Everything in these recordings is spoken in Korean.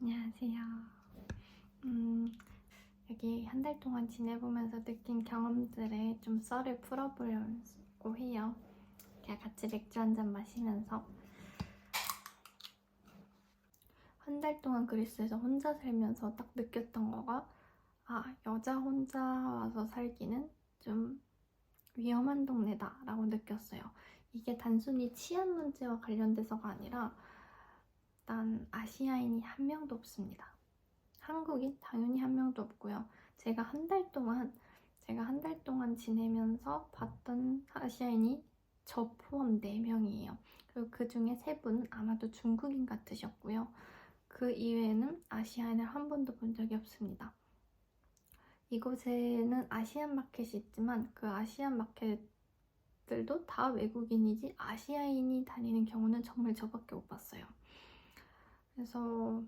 안녕하세요. 여기 한 달 동안 지내보면서 느낀 경험들에 좀 썰을 풀어보려고 해요. 그냥 같이 맥주 한 잔 마시면서. 한 달 동안 그리스에서 혼자 살면서 딱 느꼈던 거가, 여자 혼자 와서 살기는 좀 위험한 동네다 라고 느꼈어요. 이게 단순히 치안 문제와 관련돼서가 아니라 일단 아시아인이 한 명도 없습니다. 한국인 당연히 한 명도 없고요. 제가 한 달 동안 지내면서 봤던 아시아인이 저 포함 4명이에요. 그리고 그 중에 3분 아마도 중국인 같으셨고요. 그 이외에는 아시아인을 한 번도 본 적이 없습니다. 이곳에는 아시안 마켓이 있지만 그 아시안 마켓들도 다 외국인이지 아시아인이 다니는 경우는 정말 저밖에 못 봤어요. 그래서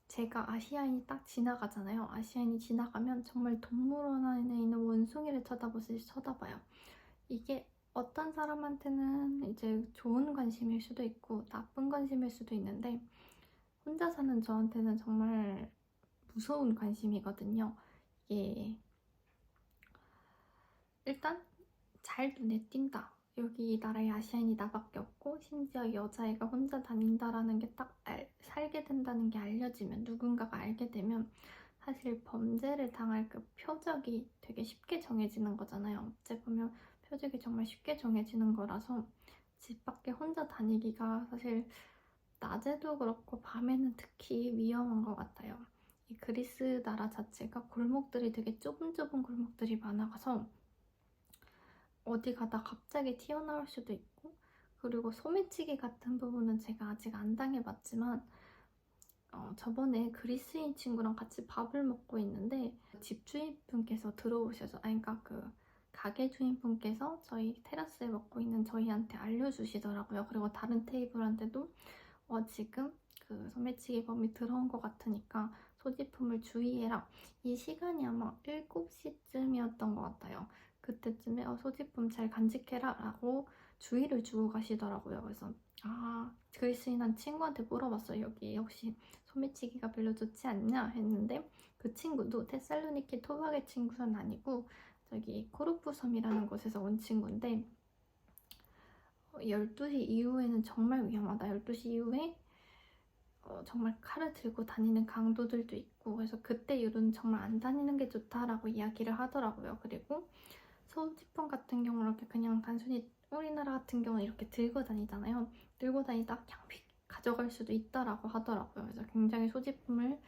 제가 아시아인이 딱 지나가잖아요. 아시아인이 지나가면 정말 동물원 안에 있는 원숭이를 쳐다보듯이 쳐다봐요. 이게 어떤 사람한테는 이제 좋은 관심일 수도 있고 나쁜 관심일 수도 있는데 혼자 사는 저한테는 정말 무서운 관심이거든요. 이게 일단 잘 눈에 띈다. 여기 이 나라에 아시아인이 나밖에 없고 심지어 여자애가 혼자 다닌다라는 게 딱 살게 된다는 게 알려지면 누군가가 알게 되면 사실 범죄를 당할 그 표적이 되게 쉽게 정해지는 거잖아요. 어찌 보면 표적이 정말 쉽게 정해지는 거라서 집 밖에 혼자 다니기가 사실 낮에도 그렇고 밤에는 특히 위험한 것 같아요. 이 그리스 나라 자체가 골목들이 되게 좁은 골목들이 많아서 어디 가다 갑자기 튀어나올 수도 있고, 그리고 소매치기 같은 부분은 제가 아직 안 당해봤지만 저번에 그리스인 친구랑 같이 밥을 먹고 있는데 집주인분께서 들어오셔서 그러니까 그 가게 주인분께서 저희 테라스에 먹고 있는 저희한테 알려주시더라고요. 그리고 다른 테이블한테도 지금 그 소매치기범이 들어온 것 같으니까 소지품을 주의해라. 이 시간이 아마 7시쯤이었던 것 같아요. 그때쯤에 소지품 잘 간직해라 라고 주의를 주고 가시더라고요. 그래서 그리스인한 친구한테 물어봤어요. 여기 혹시 소매치기가 별로 좋지 않냐 했는데 그 친구도 테살로니키 토박의 친구는 아니고 저기 코르푸 섬이라는 곳에서 온 친구인데 12시 이후에는 정말 위험하다. 12시 이후에 정말 칼을 들고 다니는 강도들도 있고 그래서 그때 이후로는 정말 안 다니는 게 좋다라고 이야기를 하더라고요. 그리고 소지품 같은 경우는 이렇게 그냥 단순히 우리나라 같은 경우는 이렇게 들고 다니잖아요. 들고 다니다 그냥 가져갈 수도 있다라고 하더라고요. 그래서 굉장히 소지품을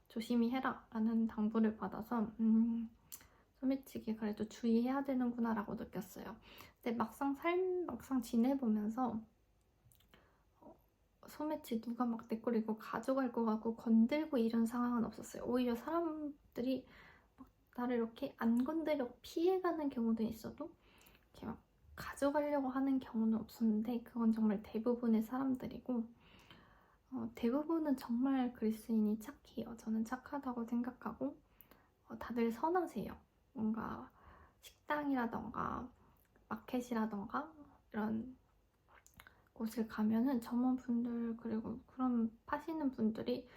조심히 해라 라는 당부를 받아서 소매치기 그래도 주의해야 되는구나 라고 느꼈어요. 근데 막상 지내보면서 소매치 누가 막 내 걸 이거 가져갈 거 같고 건들고 이런 상황은 없었어요. 오히려 사람들이 막 나를 이렇게 안 건드려 피해가는 경우도 있어도 이렇게 막 가져가려고 하는 경우는 없었는데 그건 정말 대부분의 사람들이고 대부분은 정말 그리스인이 착해요. 저는 착하다고 생각하고 다들 선하세요. 뭔가 식당이라던가 마켓이라던가 이런 곳을 가면은 점원분들 그리고 그런 파시는 분들이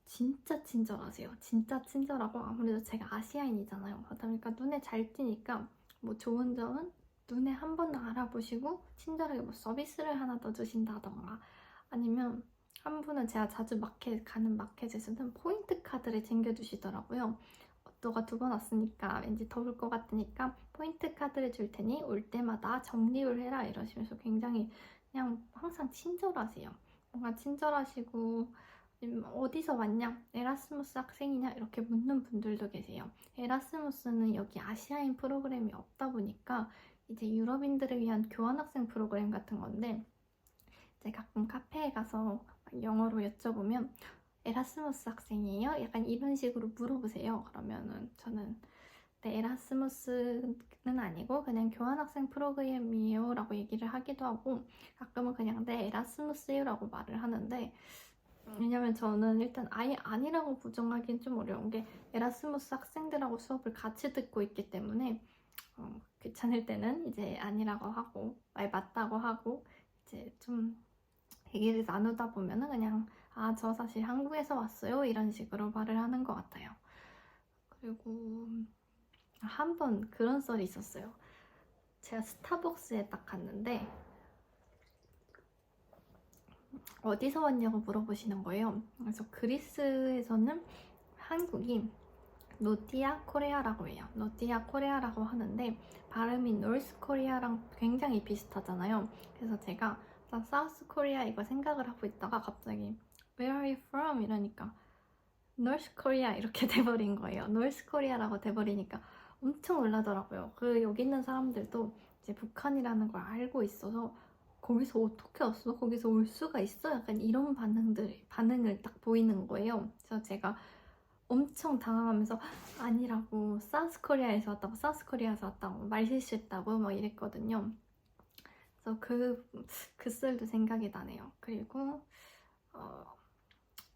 진짜 친절하세요. 진짜 친절하고 아무래도 제가 아시아인이잖아요. 그러다 보니까 눈에 잘 띄니까 뭐 좋은 점은 눈에 한 번 알아보시고 친절하게 뭐 서비스를 하나 더 주신다던가 아니면 한 분은 제가 자주 가는 마켓에서는 포인트 카드를 챙겨주시더라고요. 너가 2번 왔으니까 왠지 더울 것 같으니까 포인트 카드를 줄 테니 올 때마다 적립을 해라 이러시면서 굉장히 그냥 항상 친절하세요. 뭔가 친절하시고 어디서 왔냐? 에라스무스 학생이냐? 이렇게 묻는 분들도 계세요. 에라스무스는 여기 아시아인 프로그램이 없다 보니까 이제 유럽인들을 위한 교환학생 프로그램 같은 건데 이제 가끔 카페에 가서 영어로 여쭤보면 에라스무스 학생이에요? 약간 이런 식으로 물어보세요. 그러면은 저는 네, 에라스무스는 아니고 그냥 교환학생 프로그램이에요 라고 얘기를 하기도 하고 가끔은 그냥 네, 에라스무스요 라고 말을 하는데 왜냐면 저는 일단 아예 아니라고 부정하기는 좀 어려운 게 에라스무스 학생들하고 수업을 같이 듣고 있기 때문에 귀찮을 때는 이제 아니라고 하고 맞다고 하고 이제 좀 얘기를 나누다 보면은 그냥 아, 저 사실 한국에서 왔어요. 이런 식으로 말을 하는 것 같아요. 그리고 한 번 그런 썰이 있었어요. 제가 스타벅스에 딱 갔는데 어디서 왔냐고 물어보시는 거예요. 그래서 그리스에서는 한국이 노티아 코레아라고 해요. 노티아 코레아라고 하는데 발음이 노스 코리아랑 굉장히 비슷하잖아요. 그래서 제가 사우스 코리아 이거 생각을 하고 있다가 갑자기 Where are you from? 이러니까 North Korea 이렇게 돼버린 거예요. North Korea라고 돼버리니까 엄청 놀라더라고요. 그 여기 있는 사람들도 이제 북한이라는 걸 알고 있어서 거기서 어떻게 왔어? 거기서 올 수가 있어? 약간 이런 반응을 딱 보이는 거예요. 그래서 제가 엄청 당황하면서 아니라고 사우스코리아에서 왔다고 사우스코리아에서 왔다고 말 실수했다고 막 이랬거든요. 그래서 그 썰도 생각이 나네요. 그리고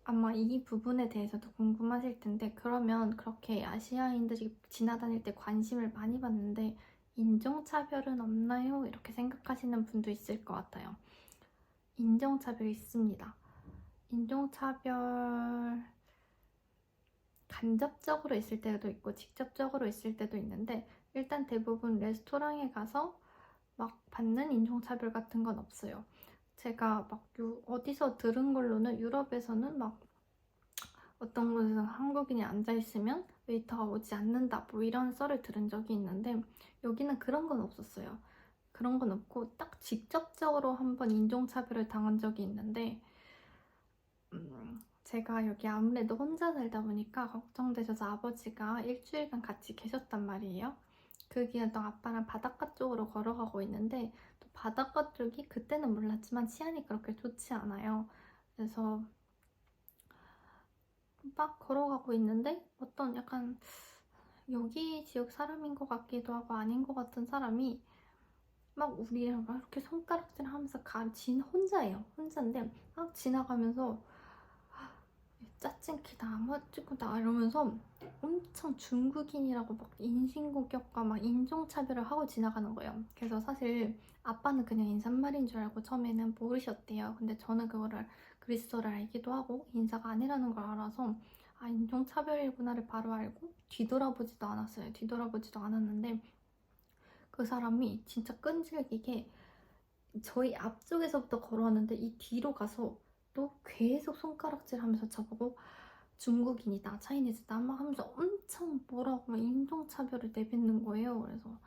아마 이 부분에 대해서도 궁금하실 텐데 그러면 그렇게 아시아인들이 지나다닐 때 관심을 많이 받는데 인종차별은 없나요? 이렇게 생각하시는 분도 있을 것 같아요. 인종차별 있습니다. 인종차별 간접적으로 있을 때도 있고 직접적으로 있을 때도 있는데 일단 대부분 레스토랑에 가서 막 받는 인종차별 같은 건 없어요. 제가 막 어디서 들은 걸로는 유럽에서는 막 어떤 곳에서 한국인이 앉아있으면 웨이터가 오지 않는다 뭐 이런 썰을 들은 적이 있는데 여기는 그런 건 없었어요. 그런 건 없고 딱 직접적으로 한번 인종차별을 당한 적이 있는데 제가 여기 아무래도 혼자 살다 보니까 걱정되셔서 아버지가 일주일간 같이 계셨단 말이에요. 그 기간 동안 아빠랑 바닷가 쪽으로 걸어가고 있는데 또 바닷가 쪽이 그때는 몰랐지만 치안이 그렇게 좋지 않아요. 그래서 막 걸어가고 있는데 어떤 약간 여기 지역 사람인 것 같기도 하고 아닌 것 같은 사람이 막 우리랑 막 이렇게 손가락질 하면서 혼자예요. 혼자인데 막 지나가면서 짜증키다 멋지구다 이러면서 엄청 중국인이라고 막 인신공격과 막 인종차별을 하고 지나가는 거예요. 그래서 사실 아빠는 그냥 인사말인 줄 알고 처음에는 모르셨대요. 근데 저는 그거를 그리스어를 알기도 하고 인사가 아니라는 걸 알아서 아 인종차별이구나를 바로 알고 뒤돌아보지도 않았어요. 뒤돌아보지도 않았는데 그 사람이 진짜 끈질기게 저희 앞쪽에서부터 걸어왔는데 이 뒤로 가서 또 계속 손가락질 하면서 저보고 중국인이다, 차이니즈다 막 하면서 엄청 뭐라고 막 인종차별을 내뱉는 거예요. 그래서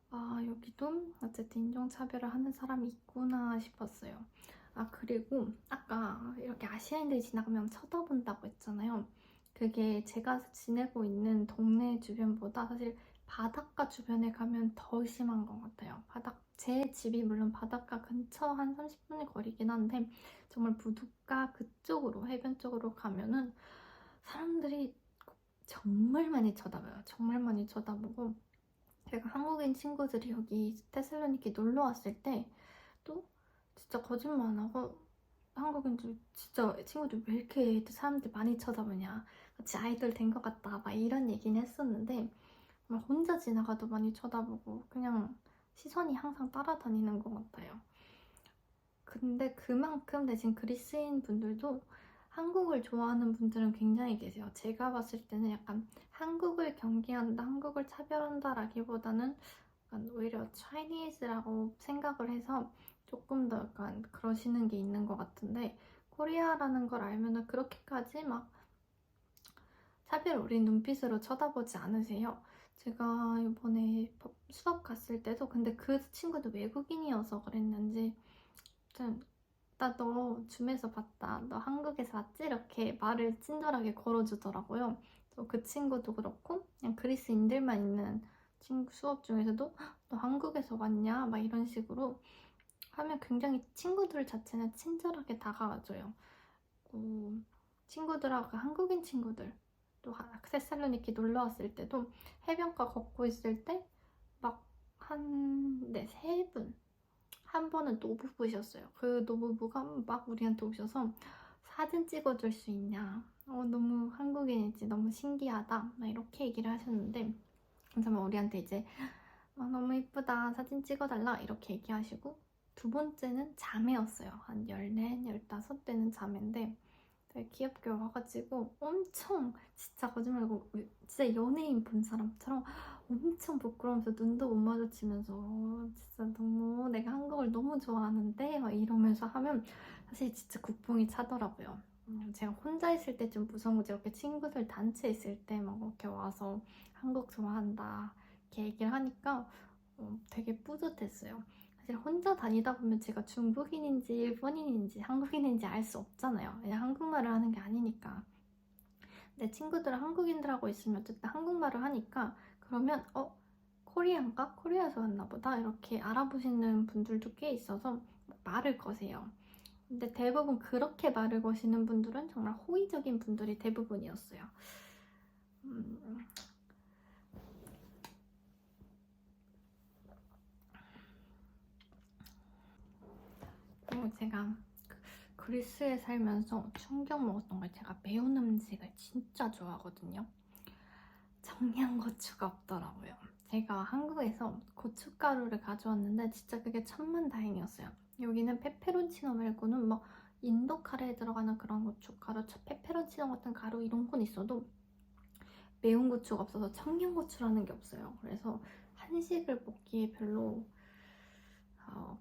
아 여기도 어쨌든 인종차별을 하는 사람이 있구나 싶었어요. 아 그리고 아까 이렇게 아시아인들이 지나가면 쳐다본다고 했잖아요. 그게 제가 지내고 있는 동네 주변보다 사실 바닷가 주변에 가면 더 심한 것 같아요. 제 집이 물론 바닷가 근처 한 30분의 거리긴 한데 정말 부둣가 그쪽으로 해변 쪽으로 가면은 사람들이 정말 많이 쳐다봐요. 정말 많이 쳐다보고 제가 한국인 친구들이 여기 테살로니키 놀러 왔을 때 또 진짜 거짓말 안 하고 한국인들 진짜 친구들 왜 이렇게 사람들 많이 쳐다보냐 같이 아이돌 된 것 같다 막 이런 얘기는 했었는데 막 혼자 지나가도 많이 쳐다보고 그냥 시선이 항상 따라다니는 것 같아요. 근데 그만큼 대신 그리스인 분들도 한국을 좋아하는 분들은 굉장히 계세요. 제가 봤을 때는 약간 한국을 경계한다, 한국을 차별한다 라기보다는 약간 오히려 차이니즈라고 생각을 해서 조금 더 약간 그러시는 게 있는 것 같은데 코리아라는 걸 알면은 그렇게까지 막 차별 어린 눈빛으로 쳐다보지 않으세요. 제가 이번에 수업 갔을 때도 근데 그 친구도 외국인이어서 그랬는지 나 너 줌에서 봤다. 너 한국에서 왔지? 이렇게 말을 친절하게 걸어주더라고요. 그 친구도 그렇고 그냥 그리스인들만 있는 친구 수업 중에서도 너 한국에서 왔냐? 막 이런 식으로 하면 굉장히 친구들 자체는 친절하게 다가와줘요. 친구들하고 한국인 친구들 또 테살로니키 놀러 왔을 때도 해변가 걷고 있을 때 막 세 분 한 번은 노부부셨어요. 그 노부부가 막 우리한테 오셔서 사진 찍어줄 수 있냐? 너무 한국인이지 너무 신기하다. 막 이렇게 얘기를 하셨는데 그래서 우리한테 이제 너무 이쁘다 사진 찍어달라 이렇게 얘기하시고 두 번째는 자매였어요. 한 14, 15대는 자매인데 되게 귀엽게 와가지고 엄청 진짜 거짓말고 진짜 연예인 본 사람처럼 엄청 부끄러우면서 눈도 못 마주치면서 진짜 너무 내가 한국을 너무 좋아하는데 막 이러면서 하면 사실 진짜 국뽕이 차더라고요. 제가 혼자 있을 때 좀 무서운 거지 이렇게 친구들 단체 있을 때 막 이렇게 와서 한국 좋아한다 이렇게 얘기를 하니까 되게 뿌듯했어요. 사실 혼자 다니다 보면 제가 중국인인지 일본인인지 한국인인지 알 수 없잖아요. 그냥 한국말을 하는 게 아니니까. 내 친구들은 한국인들하고 있으면 어쨌든 한국말을 하니까 그러면 코리안가? 코리아에서 왔나 보다 이렇게 알아보시는 분들도 꽤 있어서 말을 거세요. 근데 대부분 그렇게 말을 거시는 분들은 정말 호의적인 분들이 대부분이었어요. 그리고 제가 그리스에 살면서 충격 먹었던 걸 제가 매운 음식을 진짜 좋아하거든요. 청양고추가 없더라고요. 제가 한국에서 고춧가루를 가져왔는데 진짜 그게 천만다행이었어요. 여기는 페페론치노 말고는 막 인도 카레에 들어가는 그런 고춧가루, 페페론치노 같은 가루 이런 건 있어도 매운 고추가 없어서 청양고추라는 게 없어요. 그래서 한식을 먹기에 별로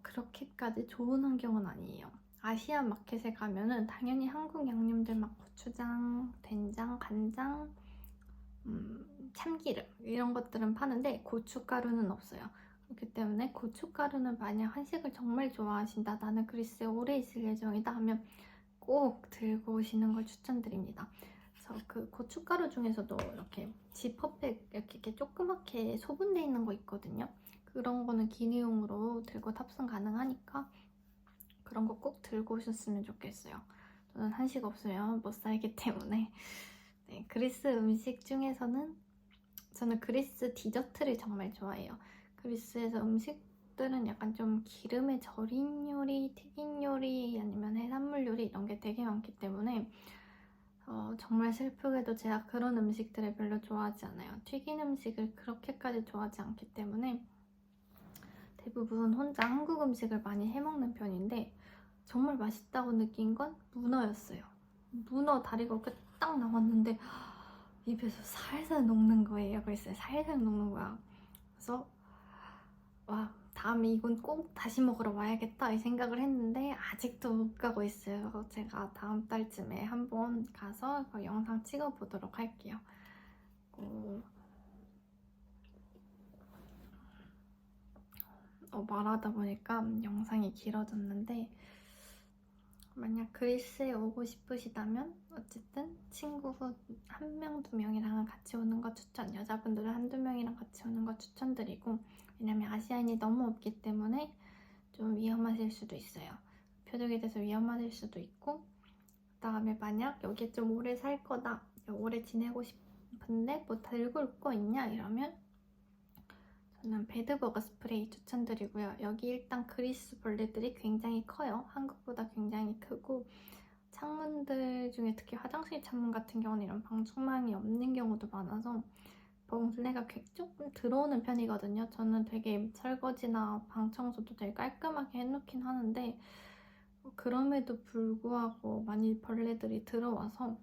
그렇게까지 좋은 환경은 아니에요. 아시안 마켓에 가면은 당연히 한국 양념들 막 고추장, 된장, 간장, 참기름 이런 것들은 파는데 고춧가루는 없어요. 그렇기 때문에 고춧가루는 만약 한식을 정말 좋아하신다, 나는 그리스에 오래 있을 예정이다 하면 꼭 들고 오시는 걸 추천드립니다. 그래서 그 고춧가루 중에서도 이렇게 지퍼백 이렇게 조그맣게 소분돼 있는 거 있거든요. 그런 거는 기내용으로 들고 탑승 가능하니까 그런 거 꼭 들고 오셨으면 좋겠어요. 저는 한식 없으면 못 살기 때문에. 네, 그리스 음식 중에서는 저는 그리스 디저트를 정말 좋아해요. 그리스에서 음식들은 약간 좀 기름에 절인 요리, 튀긴 요리, 아니면 해산물 요리 이런 게 되게 많기 때문에 정말 슬프게도 제가 그런 음식들을 별로 좋아하지 않아요. 튀긴 음식을 그렇게까지 좋아하지 않기 때문에 대부분 혼자 한국 음식을 많이 해먹는 편인데 정말 맛있다고 느낀 건 문어였어요. 문어 다리가 이렇게 딱 나왔는데 입에서 살살 녹는 거예요. 그래서 살살 녹는 거야. 그래서 와, 다음에 이건 꼭 다시 먹으러 와야겠다 이 생각을 했는데 아직도 못 가고 있어요. 제가 다음 달쯤에 한번 가서 그 영상 찍어보도록 할게요. 말하다 보니까 영상이 길어졌는데 만약 그리스에 오고 싶으시다면 어쨌든 친구 한 명, 두 명이랑 같이 오는 거 추천, 여자분들은 한두 명이랑 같이 오는 거 추천드리고 왜냐면 아시안이 너무 없기 때문에 좀 위험하실 수도 있어요. 표적이 돼서 위험하실 수도 있고 그 다음에 만약 여기에 좀 오래 살 거다, 오래 지내고 싶은데 뭐 들고 올 거 있냐 이러면 저는 배드버거 스프레이 추천드리고요. 여기 일단 그리스 벌레들이 굉장히 커요. 한국보다 굉장히 크고 창문들 중에 특히 화장실 창문 같은 경우는 이런 방충망이 없는 경우도 많아서 벌레가 조금 들어오는 편이거든요. 저는 되게 설거지나 방 청소도 되게 깔끔하게 해놓긴 하는데 그럼에도 불구하고 많이 벌레들이 들어와서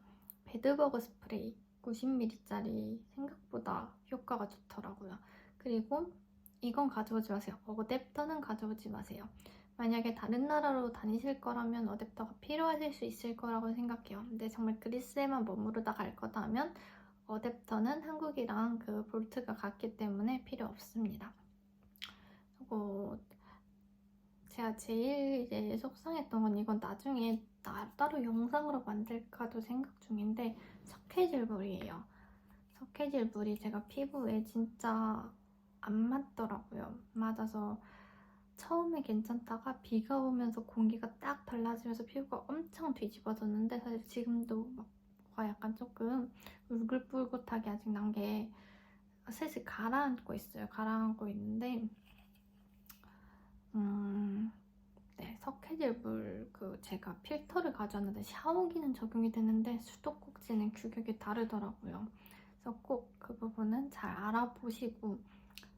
배드버거 스프레이 90ml짜리 생각보다 효과가 좋더라고요. 그리고 이건 가져오지 마세요. 어댑터는 가져오지 마세요. 만약에 다른 나라로 다니실 거라면 어댑터가 필요하실 수 있을 거라고 생각해요. 근데 정말 그리스에만 머무르다 갈 거다 하면 어댑터는 한국이랑 그 볼트가 같기 때문에 필요 없습니다. 그리고 제가 제일 이제 속상했던 건 이건 나중에 따로 영상으로 만들까도 생각 중인데 석회질물이에요. 석회질물이 제가 피부에 진짜 안 맞더라고요. 맞아서 처음에 괜찮다가 비가 오면서 공기가 딱 달라지면서 피부가 엄청 뒤집어졌는데 사실 지금도 막 뭐가 약간 조금 울긋불긋하게 아직 난 게 슬슬 가라앉고 있어요. 가라앉고 있는데 네, 석회질물 제가 필터를 가져왔는데 샤워기는 적용이 되는데 수도꼭지는 규격이 다르더라고요. 그래서 꼭 그 부분은 잘 알아보시고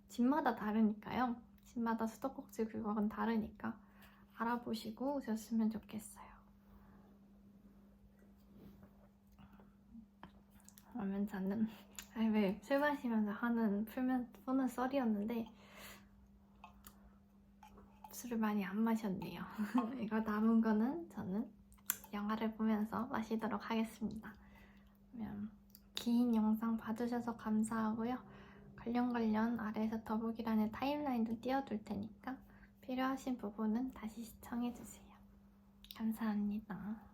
집마다 다르니까요. 집마다 수도꼭지 규격은 다르니까 알아보시고 오셨으면 좋겠어요. 그러면 저는 왜 술 마시면서 푸는 썰이었는데 술을 많이 안 마셨네요. 이거 남은 거는 저는 영화를 보면서 마시도록 하겠습니다. 그러면 긴 영상 봐주셔서 감사하고요. 관련 아래에서 더보기란에 타임라인도 띄워둘 테니까 필요하신 부분은 다시 시청해주세요. 감사합니다.